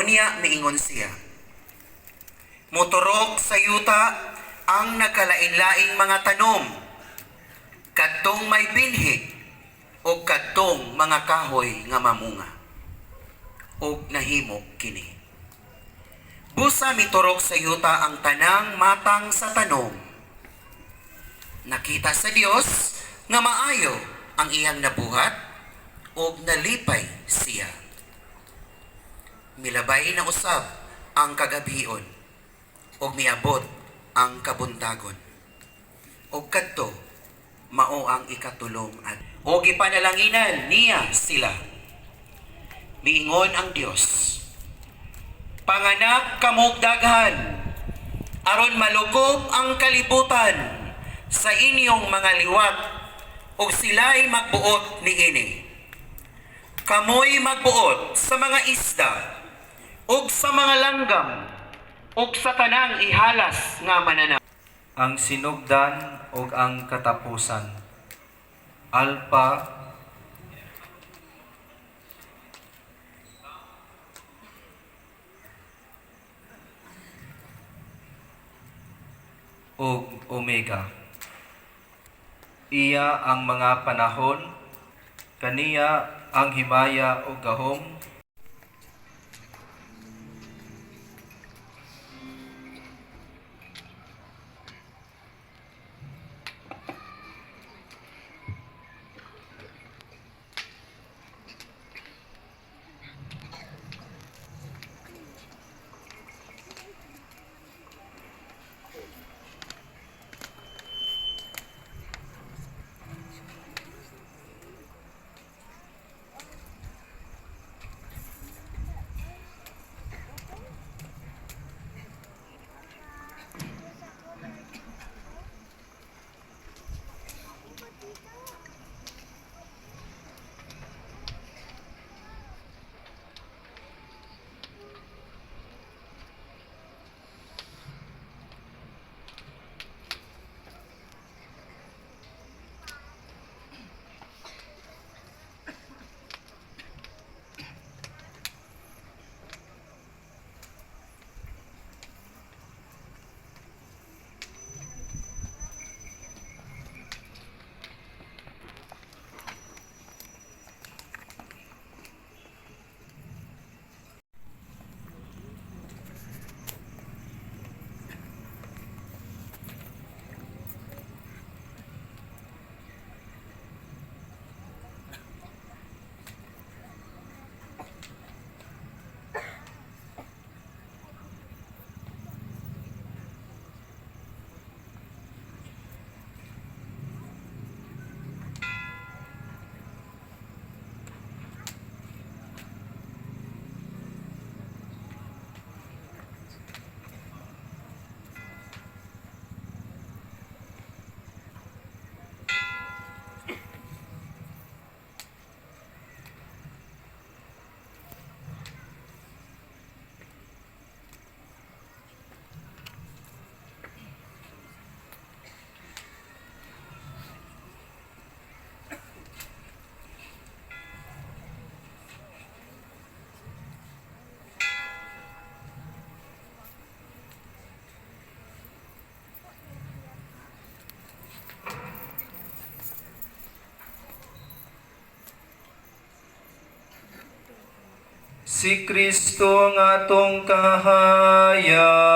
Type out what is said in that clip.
Unya miingon siya, motorok sa yuta ang nagkalain-laing mga tanom, kadtong may binhi, o kadtong mga kahoy nga mamunga, o nahimo kini. Busa miturok sa yuta ang tanang matang sa tanom. Nakita sa Dios nga maayo ang iyang nabuhat, o nalipay siya. Milabay na usab ang kagabhion, o miabot ang kabuntagon. O kadto, mao ang ikatulong at o gipanalanginan niya sila. Miingon ang Dios, panganak kamog daghan, aron malukob ang kalibutan sa inyong mga liwat, o sila'y magbuot niini. Kamoy magbuot sa mga isda, o sa mga langgam, o sa tanang ihalas nga mananaw. Ang sinugdan ug ang katapusan. Alpha ug Omega. Iya ang mga panahon, kaniya ang himaya ug gahom, si Kristo nga atong kahayag.